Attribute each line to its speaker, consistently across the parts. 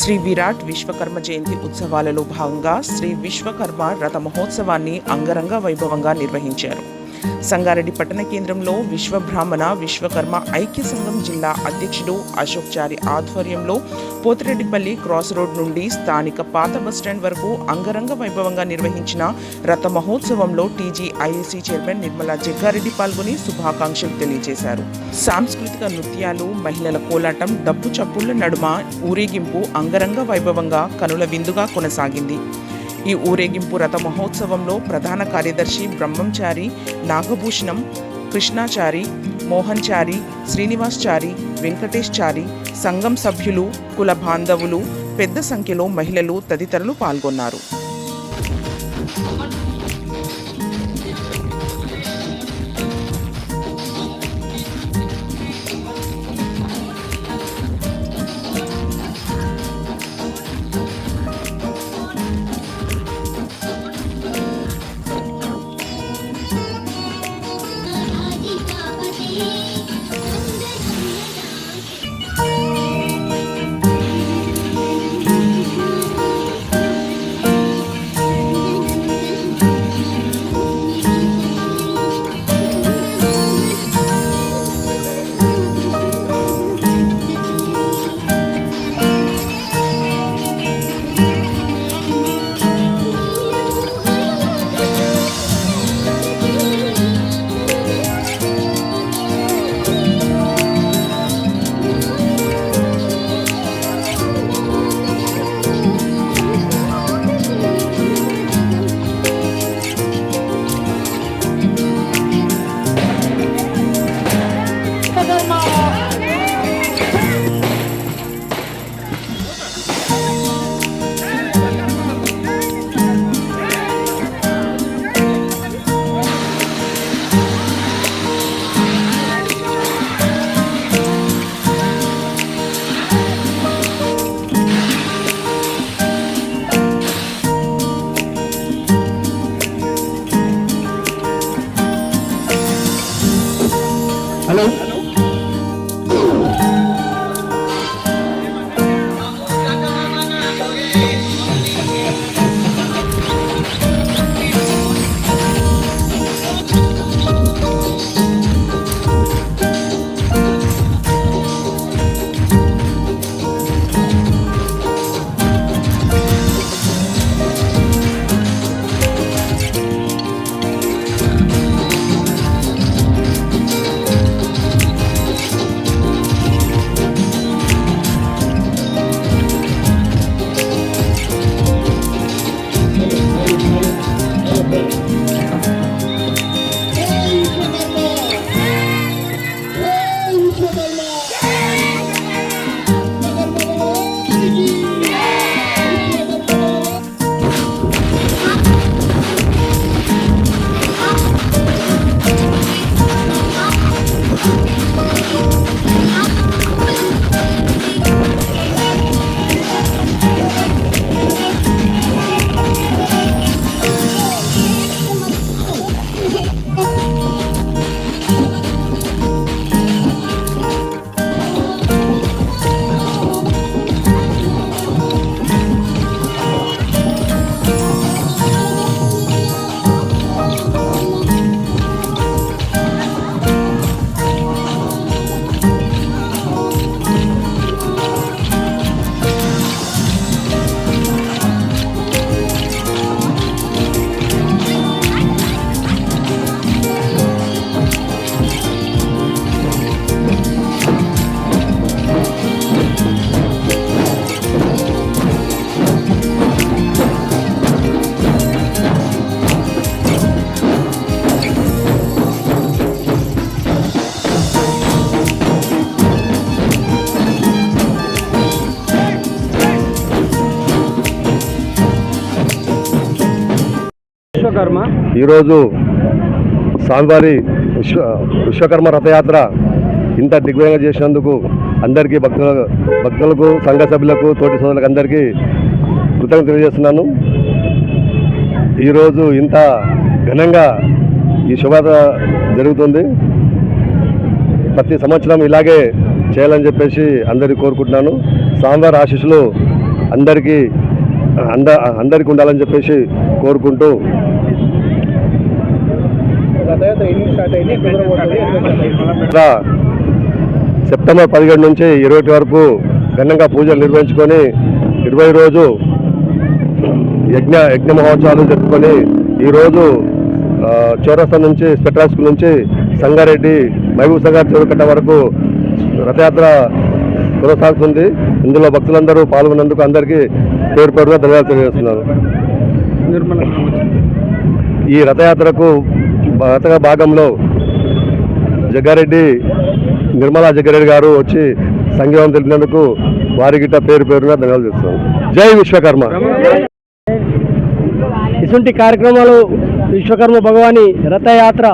Speaker 1: శ్రీ విరాట్ విశ్వకర్మ జయంతి ఉత్సవాలలో భాగంగా శ్రీ విశ్వకర్మ రథ మహోత్సవాన్ని అంగరంగ వైభవంగా నిర్వహించారు. సంగారెడ్డి పట్టణ కేంద్రంలో విశ్వబ్రాహ్మణ విశ్వకర్మ ఐక్య సంఘం జిల్లా అధ్యక్షుడు అశోక్ చారి ఆధ్వర్యంలో పోతిరెడ్డిపల్లి క్రాస్ రోడ్ నుండి స్థానిక పాత బస్టాండ్ వరకు అంగరంగ వైభవంగా నిర్వహించిన రథ మహోత్సవంలో టీజీఐఏసీ చైర్మన్ నిర్మలా జగ్గారెడ్డి పాల్గొని శుభాకాంక్షలు తెలియజేశారు. సాంస్కృతిక నృత్యాలు, మహిళల కోలాటం, డప్పు చప్పుళ్ల నడుమ ఊరేగింపు అంగరంగ వైభవంగా కనుల విందుగా కొనసాగింది. ఈ ఊరేగింపు రథ మహోత్సవంలో ప్రధాన కార్యదర్శి బ్రహ్మంచారి, నాగభూషణం, కృష్ణాచారి, మోహన్ చారి, శ్రీనివాస్ చారి, వెంకటేష్ చారి, సంఘం సభ్యులు, కుల బాంధవులు, పెద్ద సంఖ్యలో మహిళలు తదితరులు పాల్గొన్నారు.
Speaker 2: హలో విశ్వకర్మ ఈరోజు స్వామివారి విశ్వకర్మ రథయాత్ర ఇంత దిగ్విజయంగా చేసినందుకు అందరికీ భక్తులకు సంఘ సభ్యులకు తోటి సోదరులకు అందరికీ కృతజ్ఞతలు తెలియజేస్తున్నాను. ఈరోజు ఇంత ఘనంగా ఈ శుభయాత్ర జరుగుతుంది. ప్రతి సంవత్సరం ఇలాగే చేయాలని చెప్పేసి అందరికీ కోరుకుంటున్నాను. స్వామివారి ఆశీస్సులు అందరికీ ఉండాలని చెప్పేసి కోరుకుంటూ సెప్టెంబర్ 17 నుంచి 20 వరకు ఘనంగా పూజలు నిర్వహించుకొని 20 రోజు యజ్ఞ మహోత్సవాలు జరుపుకొని ఈరోజు చౌరస్తా నుంచి స్పెట్రా స్కూల్ నుంచి సంగారెడ్డి మహబూబ్ సాగర్ చెరువుకట్ట వరకు రథయాత్ర కొనసాగుతుంది. ఇందులో భక్తులందరూ పాల్గొన్నందుకు అందరికీ పేరు పేరుగా ధన్యవాదాలు తెలియజేస్తున్నారు. ఈ రథయాత్రకు భాగంలో నిర్మలా జగ్గారెడ్డి గారు వచ్చి సంఘీవం తెలిపినందుకు వారి గిట్ట పేరు పేరుగా ధన్యవాదాలు చేస్తున్నాను. జై విశ్వకర్మ.
Speaker 3: ఇటువంటి కార్యక్రమాలు విశ్వకర్మ భగవాని రథయాత్ర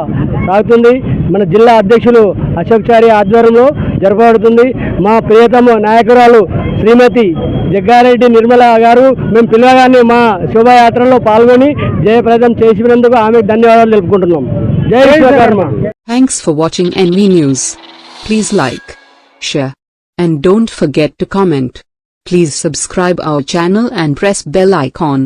Speaker 3: సాగుతుంది. మన జిల్లా అధ్యక్షులు అశోక్చారి ఆధ్వర్యంలో జరపబడుతుంది. మా ప్రియతమ నాయకురాలు శ్రీమతి జగ్గారెడ్డి నిర్మల గారు మేము పిల్లగానే మా శోభాయాత్రలో పాల్గొని జయప్రదం చేసినందుకు ఆమెకు ధన్యవాదాలు తెలుపుకుంటున్నాం. జై Vishwakarma.
Speaker 4: Thanks for watching NV News. Please like, share, and don't forget to comment. Please subscribe our channel and press bell icon.